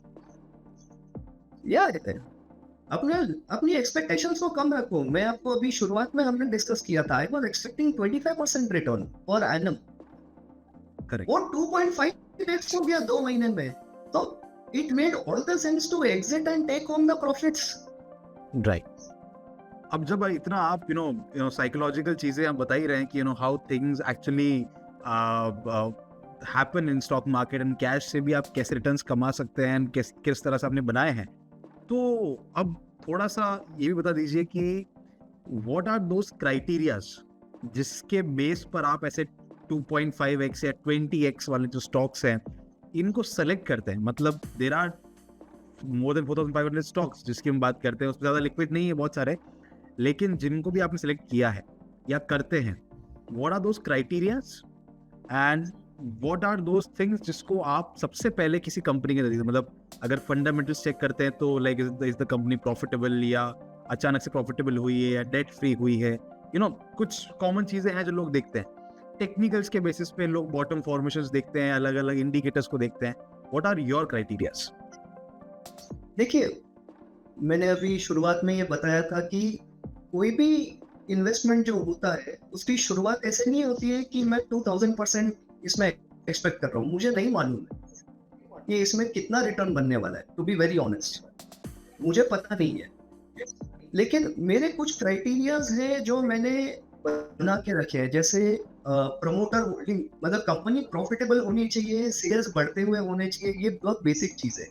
अपनी एक्सपेक्टेशंस को कम रखो। मैं आपको अभी शुरुआत में हमने डिस्कस किया था, I was expecting 25% return per annum, correct, और 2.5x हो गया 2 महीने में। तो it made all the sense to exit and take home the profits. Right. अब जब इतना आप साइकोलॉजिकल चीजें आप बता ही रहे हैं कि how things actually happen in stock market and cash से भी आप कैसे रिटर्न्स कमा सकते हैं, किस तरह से आपने बनाए हैं, तो अब थोड़ा सा ये भी बता दीजिए कि व्हाट आर दोस क्राइटेरियाज जिसके बेस पर आप ऐसे 2.5x या 20x वाले जो स्टॉक्स हैं इनको सेलेक्ट करते हैं। मतलब there are more than 4500 stocks जिसकी हम बात करते हैं, उसमें ज़्यादा लिक्विड नहीं है बहुत सारे, लेकिन जिनको भी आपने सेलेक्ट किया है या करते हैं, what are those criterias and what are those things जिसको आप सबसे पहले किसी कंपनी के नजरिए, मतलब अगर फंडामेंटल्स चेक करते हैं तो like is the company profitable या अचानक से प्रॉफिटेबल हुई है या डेट फ्री हुई है, कुछ कॉमन चीजें हैं जो लोग देखते हैं। टेक्निकल्स के बेसिस पे लोग बॉटम फॉर्मेशंस देखते हैं, अलग अलग इंडिकेटर्स को देखते हैं? What are your criterias? देखिए, मैंने अभी शुरुआत में ये बताया था कि कोई भी इन्वेस्टमेंट जो होता है उसकी शुरुआत ऐसे नहीं होती है कि मैं 2000% इसमें एक्सपेक्ट कर रहा हूँ। मुझे नहीं मालूम है कि इसमें कितना रिटर्न बनने वाला है, टू बी वेरी ऑनेस्ट, मुझे पता नहीं है। लेकिन मेरे कुछ क्राइटेरियाज है जो मैंने बना के रखे हैं, जैसे प्रमोटर होल्डिंग, मतलब कंपनी प्रॉफिटेबल होनी चाहिए, सेल्स बढ़ते हुए होने चाहिए, ये बहुत बेसिक चीज है।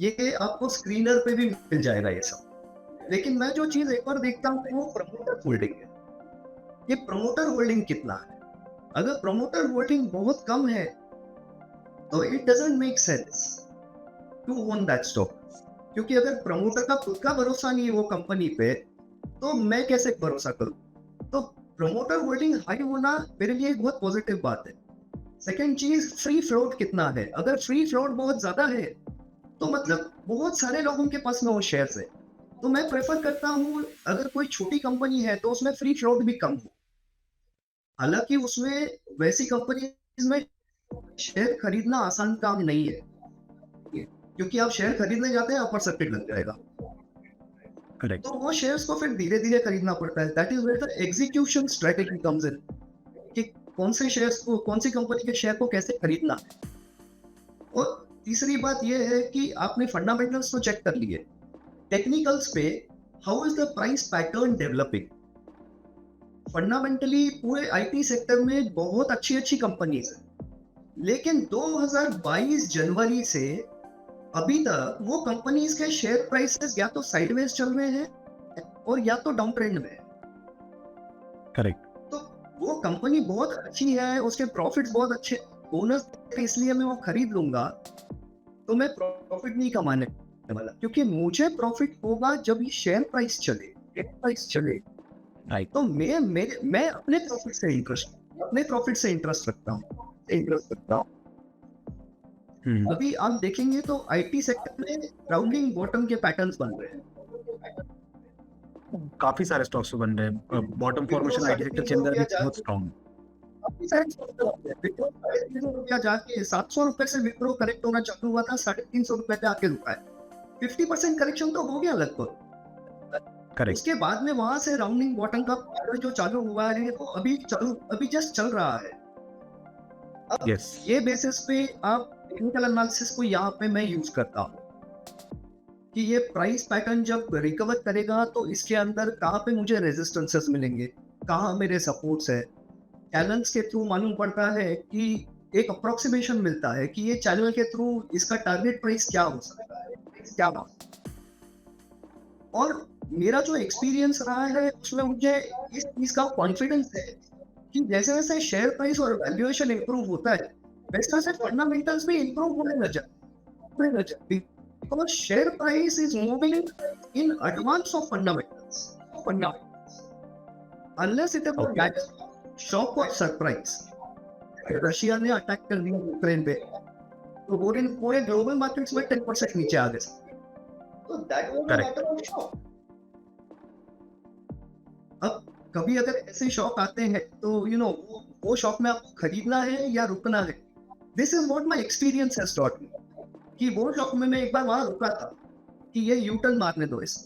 ये आपको स्क्रीनर पे भी मिल जाएगा ये सब। लेकिन मैं जो चीज एक बार देखता हूँ वो प्रमोटर होल्डिंग है। ये प्रमोटर होल्डिंग कितना है? अगर प्रमोटर होल्डिंग बहुत कम है तो it doesn't make sense to own that stock, क्योंकि अगर प्रमोटर का खुद का भरोसा नहीं है वो कंपनी पे, तो मैं कैसे भरोसा करूं? तो प्रमोटर होल्डिंग हाई होना मेरे लिए एक बहुत पॉजिटिव बात है। सेकंड चीज, फ्री फ्लोट कितना है? अगर फ्री फ्लोट बहुत ज्यादा है तो मतलब बहुत सारे लोगों के पास में वो शेयर्स है, तो मैं प्रेफर करता हूँ अगर कोई छोटी कंपनी है तो उसमें फ्री फ्लोट भी कम हो। हालांकि उसमें वैसी कंपनी में शेयर खरीदना आसान काम नहीं है, क्योंकि आप शेयर खरीदने जाते हैं अपर सर्किट लग जाएगा, करेक्ट। तो वो शेयर्स को फिर धीरे धीरे खरीदना पड़ता है। That is where the execution strategy comes in, कि कौन से शेयर्स को, कौन सी कंपनी के शेयर को कैसे खरीदना है। और तीसरी बात यह है कि आपने फंडामेंटल्स तो चेक कर लिए, टेक्निकल्स पे how is the price pattern developing. Fundamentally पूरे आईटी सेक्टर में बहुत अच्छी अच्छी कंपनीज है, लेकिन 2022 जनवरी से अभी तक वो कंपनीज के शेयर प्राइसेस या तो साइडवेज चल रहे हैं और या तो डाउन ट्रेंड में है। करेक्ट। तो वो कंपनी बहुत अच्छी है, उसके प्रॉफिट्स बहुत अच्छे, बोनस इसलिए मैं वो खरीद लूंगा, तो मैं प्रॉफिट नहीं कमाने वाला, क्योंकि मुझे प्रॉफिट होगा जब ये शेयर प्राइस चले। राइट। तो मैं अपने प्रॉफिट से इंटरेस्ट रखता हूँ। अभी आप देखेंगे तो आईटी सेक्टर में राउंडिंग बॉटम के पैटर्न्स बन रहे हैं, काफी सारे स्टॉक्स बन रहे हैं, बॉटम फॉर्मेशन आईटी सेक्टर के अंदर भी बहुत स्ट्रांग है। रुपया जाके 700 रुपए से विप्रो करेक्ट होना चालू हुआ था, 350 रुपए पे आके रुका है। 50% करेक्शन तो हो गया लगभग। करेक्ट। उसके बाद में वहां से राउंडिंग बॉटम का पैटर्न जो चालू हुआ है वो अभी जस्ट चल रहा है। अब यस। ये बेसिस पे आप टेक्निकल एनालिसिस को यहाँ पे मैं यूज करता हूँ कि ये प्राइस पैटर्न जब रिकवर करेगा तो इसके अंदर कहाँ पे मुझे रेजिस्टेंसेस मिलेंगे, कहाँ मेरे सपोर्ट्स है। चैनल्स के थ्रू मालूम पड़ता है कि एक अप्रोक्सीमेशन मिलता है कि ये चैनल के थ्रू इसका टारगेट प्राइस क्या हो सकता है, क्या हो। और मेरा जो एक्सपीरियंस रहा है उसमें मुझे इस चीज का कॉन्फिडेंस है कि जैसे जैसे शेयर प्राइस और वैल्यूएशन इंप्रूव होता है वैसे वैसे फंडामेंटल्स भी इंप्रूव होने लग जाते, because share price is moving in advance of fundamentals unless it is shock और सरप्राइज। रशिया ने अटैक कर दिया यूक्रेन पे तो पूरे ग्लोबल मार्केट्स में 10% नीचे आ गए, तो that was a matter of shock. अब कभी अगर ऐसे शॉक आते हैं तो वो शॉक में आपको खरीदना है या रुकना है। This is what my experience has taught me, कि वो शॉक में मैं एक बार वहां रुका था कि ये यू टर्न मारने दो इस।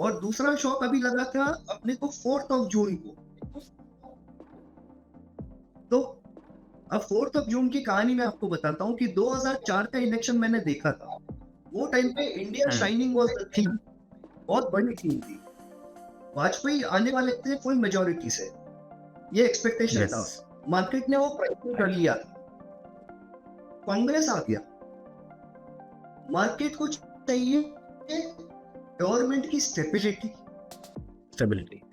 और दूसरा शॉक अभी लगा था अपने को 4 जून को। तो अब 4 जून की कहानी मैं आपको बताता हूँ कि 2004 का इलेक्शन मैंने देखा था। वो टाइम पे India shining was the theme, बहुत बड़ी थीम थी। वाजपेयी आने वाले थे फुल मेजोरिटी से, ये एक्सपेक्टेशन था। मार्केट ने वो प्राइस कर लिया, कांग्रेस आ गया। मार्केट को चाहिए गवर्नमेंट की स्टेबिलिटी।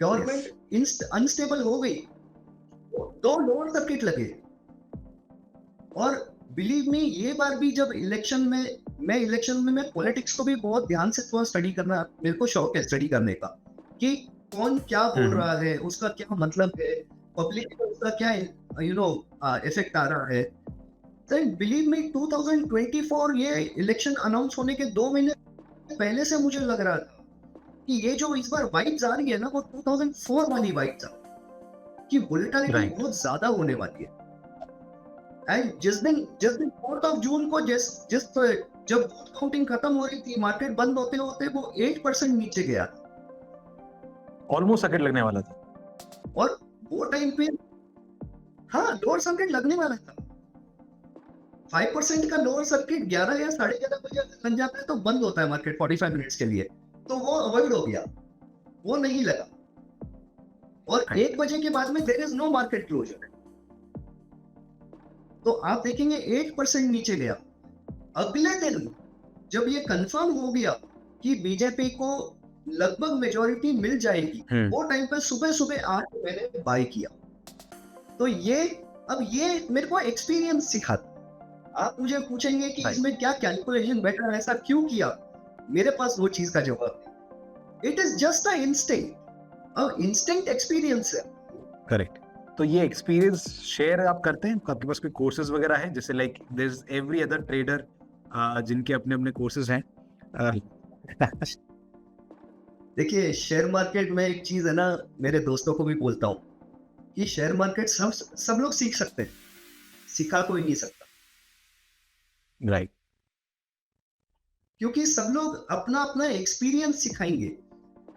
गवर्नमेंट अनस्टेबल हो गई, 2 लोअर सर्किट लगे। और बिलीव मी, ये बार भी जब इलेक्शन में मैं पॉलिटिक्स को भी बहुत ध्यान से थोड़ा स्टडी करना, मेरे को शौक है स्टडी करने का कि कौन क्या बोल रहा है, उसका क्या मतलब है, पब्लिक को उसका क्या इफेक्ट आ रहा है। तो बिलीव मी 2024 ये इलेक्शन अनाउंस होने के 2 महीने पहले से मुझे लग रहा था कि ये जो इस बार वाइब्स आ रही है ना वो 2004 वाली वाइब्स आ, कि वोलेटिलिटी Right. बहुत ज्यादा होने वाली है। एंड जिस दिन 4th ऑफ जून को जब काउंटिंग खत्म हो रही थी, मार्केट बंद होते होते वो 8% नीचे गया ऑलमोस्ट सर्किट लगने वाला था। और वो टाइम पे हाँ लोअर सर्किट लगने वाला था। 5% का लोअर सर्किट 11 या 11:30 बजे बन जाता है तो बंद होता है मार्केट 45 मिनट्स के लिए, तो वो अवॉइड हो गया, वो नहीं लगा। और 1 बजे के बाद में there is no market closure, तो आप देखेंगे 8% नीचे गया। अगले दिन जब ये कंफर्म हो गया कि बीजेपी को लगभग मेजोरिटी मिल जाएगी, वो टाइम पे सुबह सुबह आके मैंने बाय किया। तो ये मेरे को एक्सपीरियंस सिखाता। आप मुझे पूछेंगे कि इसमें क्या कैलकुलेशन बेटर, ऐसा क्यों किया, मेरे पास वो चीज का जवाब है। It is just a instinct experience है। करेक्ट। तो ये एक्सपीरियंस शेयर आप करते हैं? आपके पास कोई कोर्सेज वगैरह है? जैसे like there is every other trader जिनके अपने अपने कोर्सेज हैं। देखिए शेयर मार्केट में एक चीज है ना, मेरे दोस्तों को भी बोलता हूँ कि शेयर मार्केट सब लोग सीख सकते हैं, सिखा कोई नहीं सकता, राइट। क्योंकि सब लोग अपना अपना एक्सपीरियंस सिखाएंगे।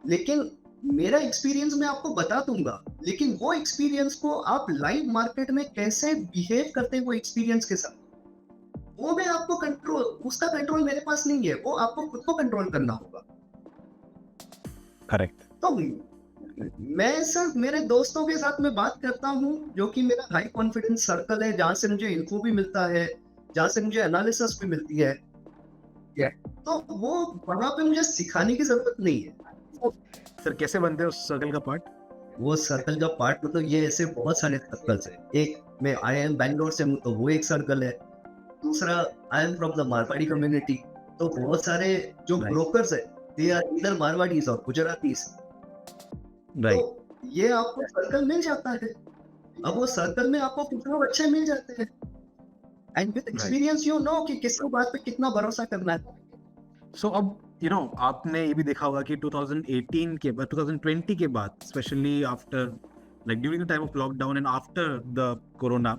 लेकिन मेरा एक्सपीरियंस मैं आपको बता दूंगा, लेकिन वो एक्सपीरियंस को आप लाइव मार्केट में कैसे बिहेव करते हैं वो एक्सपीरियंस के साथ, वो मैं आपको उसका कंट्रोल मेरे पास नहीं है, वो आपको खुद को कंट्रोल करना होगा। करेक्ट। तो मैं सिर्फ मेरे दोस्तों के साथ में बात करता हूँ, जो कि मेरा हाई कॉन्फिडेंस सर्कल है, जहाँ से मुझे इन्फो भी मिलता है, जहाँ से मुझे एनालिसिस भी मिलती है। तो वो वहाँ पे मुझे सिखाने की जरूरत नहीं है। सर कैसे बनते हैं उस सर्कल का पार्ट? वो सर्कल का पार्ट मतलब ये ऐसे बहुत सारे सर्कल्स है। एक मैं IIM बैंगलोर से हूँ, तो वो एक सर्कल है। दूसरा I am from the Marwari community, तो बहुत सारे जो ब्रोकर्स है दे आर ईदर मारवाड़ीज और गुजरातीज। तो ये आपको सर्कल मिल जाता है। अब वो सर्कल में आपको कुछ लोग अच्छे मिल जाते हैं, and with experience you know कि किसको बात पे कितना भरोसा करना है। सो अब आपने ये भी देखा होगा कि 2018 के बाद 2020 के बाद, specially after like during the time of lockdown and after the corona,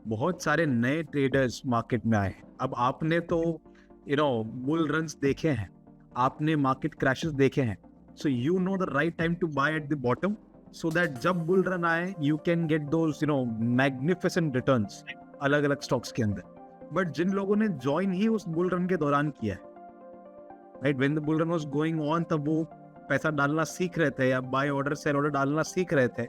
बहुत सारे नए ट्रेडर्स मार्केट में आए। अब आपने तो बुल रन्स देखे हैं, आपने मार्केट क्रैशेस देखे हैं, so you know the right time to buy at the bottom, so that जब बुल रन आए you can get those magnificent returns अलग अलग स्टॉक्स के अंदर। बट जिन लोगों ने ज्वाइन ही उस बुल रन के दौरान किया है, right, when the bull run was going on, तब वो पैसा डालना सीख रहे थे, या बाय ऑर्डर सेल ऑर्डर डालना सीख रहे थे,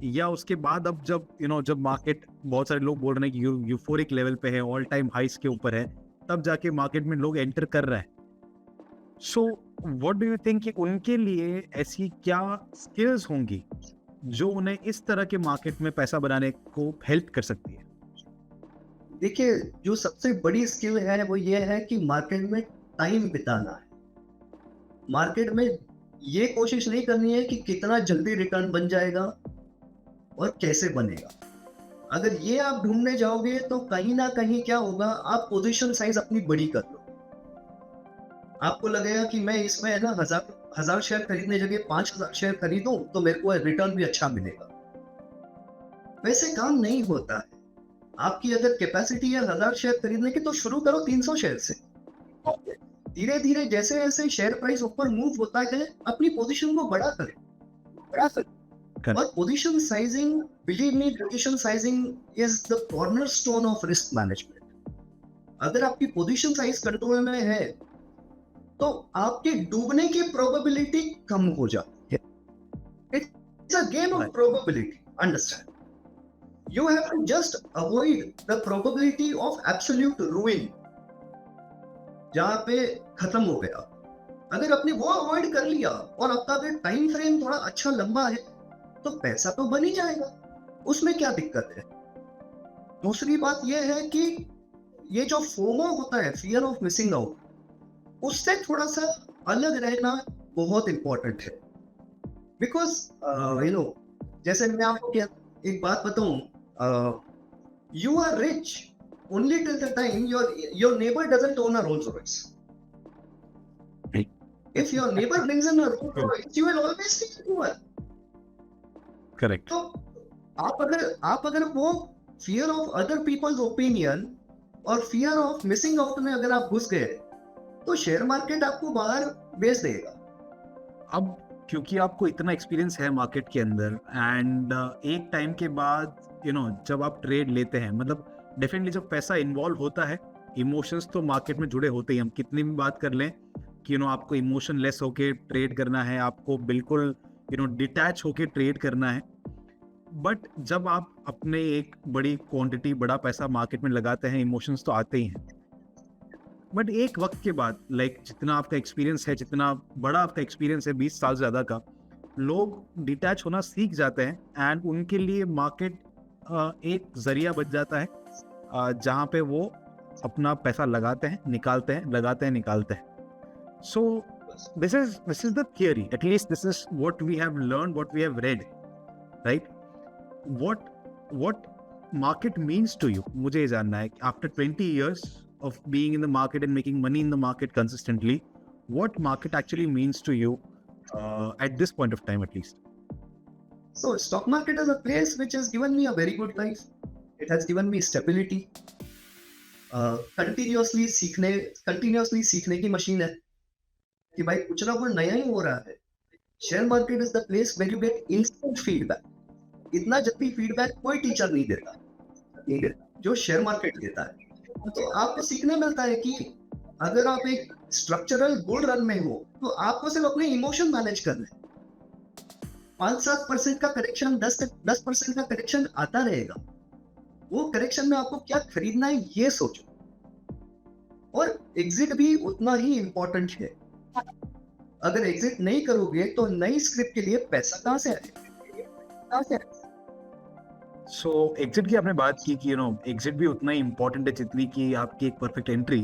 या उसके बाद अब जब जब मार्केट, बहुत सारे लोग बोल रहे हैं कि यूफोरिक लेवल पे है, ऑल टाइम हाइस के ऊपर है, तब जाके मार्केट में लोग एंटर कर रहे हैं। So what do you think कि उनके लिए ऐसी क्या स्किल्स होंगी जो उन्हें इस तरह के मार्केट में पैसा बनाने को हेल्प कर सकती है? देखिए जो सबसे बड़ी स्किल है वो ये है कि मार्केट में टाइम बिताना है। मार्केट में ये कोशिश नहीं करनी है कि कितना जल्दी रिटर्न बन जाएगा और कैसे बनेगा। अगर ये आप ढूंढने जाओगे तो कहीं ना कहीं क्या होगा, आप पोजीशन साइज अपनी बड़ी कर लो। आपको लगेगा कि मैं इसमें है ना 1000 शेयर खरीदने जगह 5000 शेयर खरीदूं तो मेरे को रिटर्न भी अच्छा मिलेगा। वैसे काम नहीं होता है। आपकी अगर कैपेसिटी है 1000 शेयर खरीदने की, तो शुरू करो 300 शेयर से। धीरे धीरे जैसे जैसे शेयर प्राइस ऊपर मूव होता है, अपनी पोजीशन को बड़ा करें। और position sizing, believe me, position sizing is the cornerstone of risk management. अगर आपकी पोजीशन साइज कंट्रोल में है तो आपके डूबने की प्रोबेबिलिटी कम हो जाती है। It's a game of probability, understand. You have to just avoid the probability of absolute ruin, जहाँ पे खत्म हो गया। अगर आपने वो अवॉइड कर लिया और आपका अगर टाइम फ्रेम थोड़ा अच्छा लंबा है तो पैसा तो बन ही जाएगा, उसमें क्या दिक्कत है। दूसरी बात यह है कि ये जो फोमो होता है, फियर ऑफ मिसिंग आउट, उससे थोड़ा सा अलग रहना बहुत इंपॉर्टेंट है। बिकॉज जैसे मैं आपको एक बात बताऊं, you are rich only till the time your neighbor doesn't own a Rolls Royce. If your neighbor brings in a Rolls Royce, you will always feel poor. Correct. तो आप अगर वो fear of other peoples opinion और fear of missing out में अगर आप घुस गए तो शेयर मार्केट आपको बाहर भेज देगा। अब क्योंकि आपको इतना एक्सपीरियंस है मार्केट के अंदर एंड एक टाइम के बाद जब आप ट्रेड लेते हैं, मतलब डेफिनेटली जब पैसा इन्वॉल्व होता है, इमोशंस तो मार्केट में जुड़े होते ही। हम कितनी भी बात कर लें कि आपको इमोशन लेस होके ट्रेड करना है, आपको बिल्कुल डिटैच होके ट्रेड करना है। बट जब आप अपने एक बड़ी क्वांटिटी, बड़ा पैसा मार्केट में लगाते हैं, इमोशंस तो आते ही हैं। बट एक वक्त के बाद, जितना आपका एक्सपीरियंस है, जितना बड़ा आपका एक्सपीरियंस है 20 साल से ज़्यादा का, लोग डिटैच होना सीख जाते हैं एंड उनके लिए मार्केट एक जरिया बच जाता है जहाँ पे वो अपना पैसा लगाते हैं, निकालते हैं, लगाते हैं, निकालते हैं। So this is the theory, at least this is what we have learn, what we have read, right? What market means to you, मुझे ये जानना है। After 20 years of being in the market and making money in the market consistently, what market actually means to you at this point of time, at least? So stock market is a place which has given me a very good life. It has given me stability. Continuously सीखने की machine है कि भाई कुछ ना कुछ नया ही हो रहा है। Share market is the place where you get instant feedback. इतना जल्दी फीडबैक कोई टीचर नहीं देता, ठीक है, जो शेयर मार्केट देता है। तो आपको सीखने मिलता है कि अगर आप एक स्ट्रक्चरल बुल रन में हो तो आपको सिर्फ अपने इमोशन मैनेज करना है। 5-7% का करेक्शन, 10% का करेक्शन आता रहेगा। वो करेक्शन में आपको क्या खरीदना है ये सोचो। और एग्जिट भी उतना ही इंपॉर्टेंट है। अगर एग्जिट नहीं करोगे तो नई स्क्रिप्ट के लिए पैसा कहाँ से आएगा? सो एग्जिट की आपने बात की कि एग्जिट भी उतना ही इंपॉर्टेंट है जितनी कि आपकी एक perfect entry.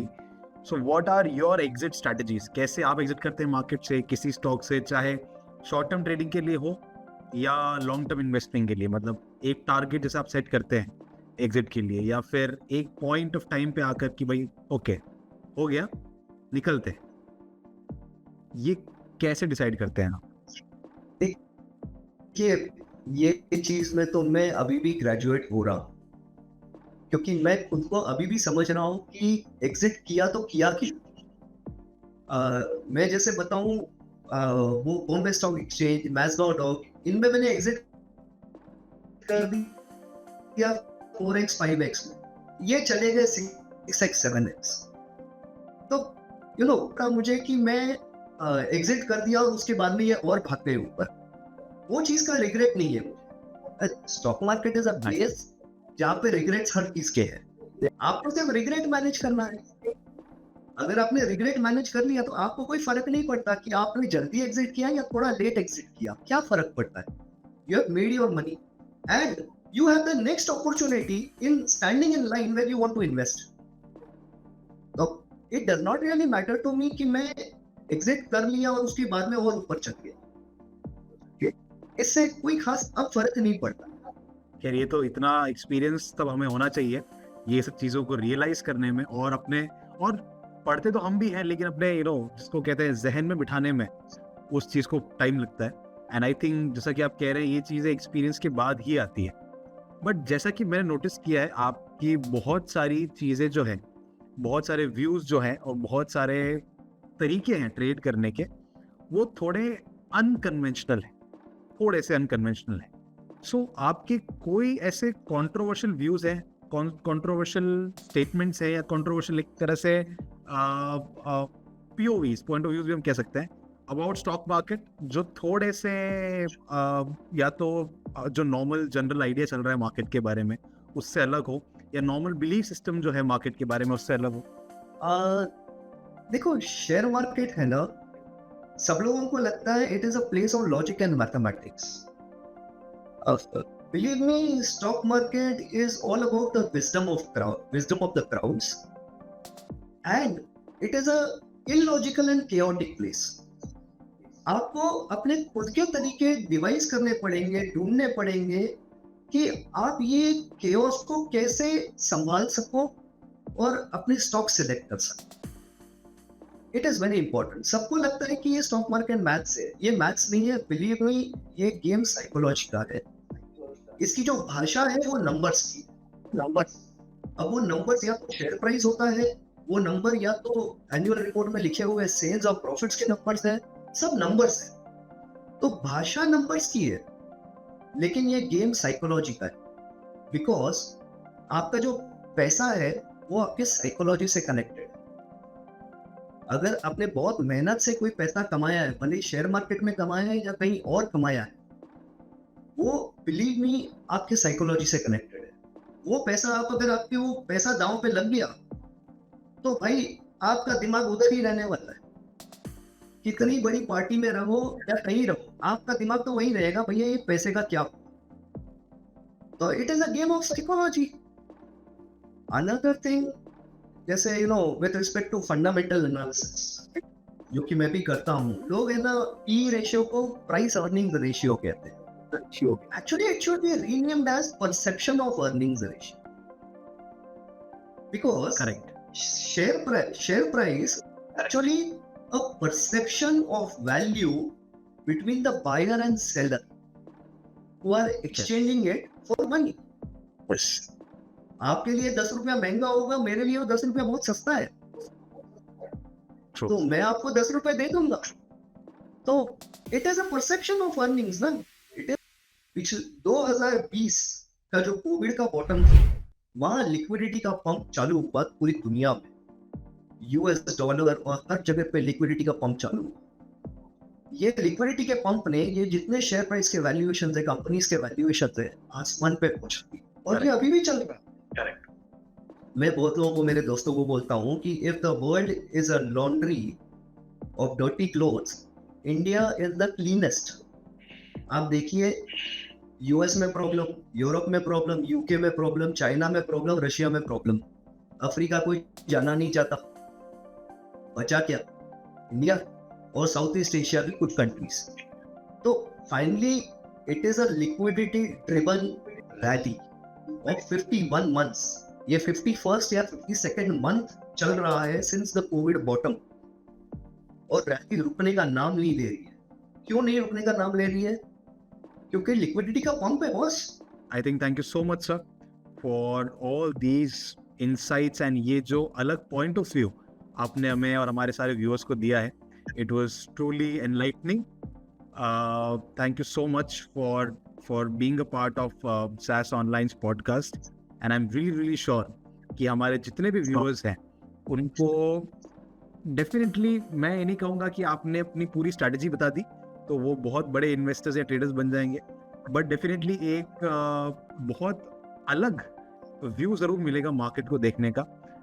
So what are your exit strategies? कैसे आप एग्जिट करते हैं मार्केट से, किसी स्टॉक से, चाहे शॉर्ट टर्म ट्रेडिंग के लिए हो या लॉन्ग टर्म इन्वेस्टिंग के लिए? मतलब एक टारगेट जैसे आप सेट करते हैं एग्जिट के लिए, या फिर एक पॉइंट ऑफ टाइम पे आकर कि भाई ओके हो गया, निकलते, ये कैसे डिसाइड करते हैं आप? देखिए, ये चीज में तो मैं अभी भी ग्रेजुएट हो रहा हूँ, क्योंकि मैं खुद को अभी भी समझ रहा हूँ कि एग्जिट किया तो किया क्यों। मैं जैसे बताऊं, वो बॉम्बे स्टॉक एक्सचेंज, मैजडॉट, इनमें मैंने एग्जिट कर दिया 4x 5x में, ये चले गए 6x 7x। तो मुझे कि मैं एग्जिट कर दिया और उसके बाद में ये और भाग गए ऊपर, वो चीज का रिग्रेट नहीं है। Stock market is a place जहाँ पे रिग्रेट्स हर चीज के हैं। आपको सिर्फ रिग्रेट मैनेज करना है। अगर आपने रिग्रेट मैनेज कर लिया तो आपको कोई फर्क नहीं पड़ता कि आपने जल्दी एग्जिट किया या थोड़ा लेट एग्जिट किया, क्या फर्क पड़ता है? You have made your money and you have the next opportunity in standing in line where you want to invest. So it does not really matter to me कि मैं exit कर लिया और उसके बाद में और ऊपर चल गया, इससे कोई खास अब फर्क नहीं पड़ता। खैर, ये तो इतना एक्सपीरियंस तब हमें होना चाहिए ये सब चीज़ों को रियलाइज करने में, और अपने, और पढ़ते तो हम भी हैं लेकिन अपने जिसको कहते हैं जहन में बिठाने में उस चीज़ को टाइम लगता है। एंड आई थिंक जैसा कि आप कह रहे हैं, ये चीज़ें एक्सपीरियंस के बाद ही आती है। बट जैसा कि मैंने नोटिस किया है, आपकी बहुत सारी चीज़ें जो हैं, बहुत सारे व्यूज़ जो हैं और बहुत सारे तरीके हैं ट्रेड करने के, वो थोड़े अनकन्वेंशनल हैं, थोड़े से अनकन्वेंशनल हैं। सो आपके कोई ऐसे कंट्रोवर्शियल व्यूज़ हैं, कंट्रोवर्शियल स्टेटमेंट्स हैं, या कंट्रोवर्शियल एक तरह से POVs, पॉइंट ऑफ व्यूज भी हम कह सकते हैं, अबाउट स्टॉक मार्केट, जो थोड़े से या तो जो नॉर्मल जनरल आइडिया चल रहा है मार्केट के बारे में उससे अलग हो, या नॉर्मल बिलीफ सिस्टम जो है मार्केट के बारे में उससे अलग हो? देखो, शेयर मार्केट है ना, सब लोगों को लगता है it is a place of logic and mathematics. Believe me, stock market is all about the wisdom of the crowds, and it is a illogical and chaotic place. आपको अपने खुद के तरीके डिवाइस करने पड़ेंगे, ढूंढने पड़ेंगे कि आप ये chaos को कैसे संभाल सको और अपने स्टॉक सिलेक्ट कर सको। It is very important. सबको लगता है कि ये स्टॉक मार्केट मैथ्स है, ये मैथ्स नहीं है। बिलीव मी, ये गेम साइकोलॉजी का है। इसकी जो भाषा है वो नंबर्स की, नंबर्स। अब वो नंबर्स या तो शेयर प्राइस होता है, वो नंबर या तो एनुअल रिपोर्ट में लिखे हुए सेल्स और प्रॉफिट्स के नंबर्स है, सब नंबर्स है। तो भाषा नंबर्स की है, लेकिन ये गेम साइकोलॉजी का है, बिकॉज आपका जो पैसा है वो आपके साइकोलॉजी से कनेक्टेड है। अगर आपने बहुत मेहनत से कोई पैसा कमाया है, भले शेयर मार्केट में कमाया है या कहीं और कमाया है, वो बिलीव मी आपके साइकोलॉजी से कनेक्टेड है। वो पैसा आप अगर आपके वो पैसा दांव पे लग गया तो भाई आपका दिमाग उधर ही रहने वाला है। कितनी बड़ी पार्टी में रहो या कहीं रहो, आपका दिमाग तो वही रहेगा, भैया ये पैसे का क्या। तो it is a game of psychology. Another thing, जैसे with respect to fundamental analysis, जो कि मैं भी करता हूँ, लोग है ना पी रेशियो को प्राइस अर्निंग रेशियो कहते हैं। Actually, it should be renamed as perception of earnings ratio. Because Correct. share price actually a perception of value between the buyer and seller who are exchanging it for money. Yes. आपके लिए 10 रुपया महंगा होगा, मेरे लिए वो 10 रुपया बहुत सस्ता है। True. तो मैं आपको 10 रुपए दे दूंगा। तो it is a perception of earnings ना। 2020 का जो कोविड का बॉटम था, वहां लिक्विडिटी का पंप चालू हुआ पूरी दुनिया में, यूएस डॉलर और हर जगह पे लिक्विडिटी का पंप चालू हुआ। ये लिक्विडिटी के पंप ने ये जितने शेयर प्राइस के वैल्यूएशन है, कंपनीज के वैल्यूएशन है, आसमान पे पहुंच गई, और ये अभी भी चल रहा है। Correct. मैं बहुत लोगों को, मेरे दोस्तों को बोलता हूँ कि if the world is a laundry of dirty clothes, India is the cleanest. आप देखिए, यूएस में प्रॉब्लम, यूरोप में प्रॉब्लम, यूके में प्रॉब्लम, चाइना में प्रॉब्लम, रशिया में प्रॉब्लम, अफ्रीका कोई जाना नहीं चाहता, बचा क्या? इंडिया और साउथ ईस्ट एशिया की कुछ कंट्रीज। तो finally it is a liquidity driven rally of 51 months. ये 51st या 52nd मंथ चल रहा है सिंस द कोविड बॉटम, और रैली रुकने का नाम नहीं ले रही है। क्यों नहीं रुकने का नाम ले रही है? क्योंकि लिक्विडिटी का पंप है boss. I think thank you so much, sir, for all these insights and ये जो अलग point of view आपने हमें और हमारे सारे viewers को दिया है, it was truly enlightening. Thank you so much for being a part of SAS Online's podcast, and I'm really sure कि हमारे जितने भी viewers हैं उनको डेफिनेटली, मैं ये नहीं कहूँगा कि आपने अपनी पूरी स्ट्रैटेजी बता दी तो वो बहुत बड़े इन्वेस्टर्स या ट्रेडर्स बन जाएंगे, बट डेफिनेटली एक बहुत अलग व्यू जरूर मिलेगा मार्केट को देखने का,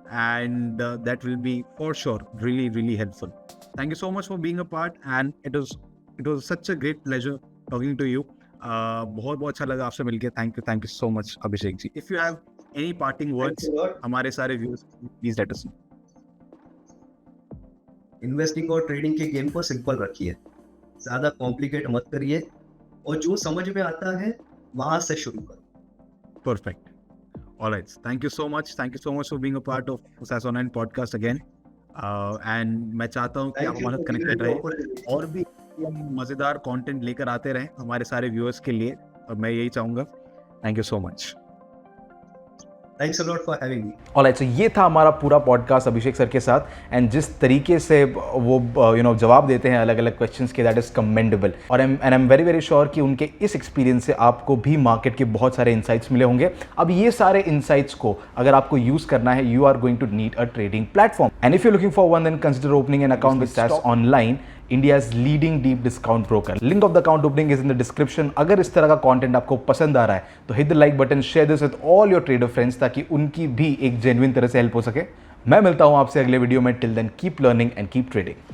and that will be for sure really helpful. Thank you so much for being a part, and it was such a great pleasure talking to you. बहुत अच्छा लगा आपसे मिलके। Thank you so much Abhishek ji. If you have any parting words हमारे सारे viewers, please let us know. Investing और trading के game को सिंपल रखिए, ज्यादा कॉम्प्लिकेट मत करिए, और जो समझ में आता है वहां से शुरू करो। Perfect. All right. Thank you so much for being a part of SAS Online podcast again. And मैं चाहता हूँ कि आप हमारे साथ कनेक्टेड रहे और भी मजेदार कंटेंट लेकर आते रहें हमारे सारे व्यूअर्स के लिए, और मैं यही चाहूँगा। Thank you so much. Thanks a lot for having me. Alright, so ये था हमारा पूरा पॉडकास्ट अभिषेक सर के साथ, एंड जिस तरीके से वो जवाब देते हैं अलग अलग क्वेश्चंस के, दैट इज कमेंडेबल। और आई एम वेरी श्योर कि उनके इस एक्सपीरियंस से आपको भी मार्केट के बहुत सारे इंसाइट्स मिले होंगे। अब ये सारे इंसाइट्स को अगर आपको यूज करना है, you are going to need a trading platform, and if you looking for one, then consider opening an account with SAS online, India's leading deep discount broker. Link of the account opening is in the description. अगर इस तरह का content आपको पसंद आ रहा है तो hit the like button, share this with all your trader friends ताकि उनकी भी एक जेन्युइन तरह से हेल्प हो सके। मैं मिलता हूं आपसे अगले वीडियो में। Till then, keep learning and keep trading.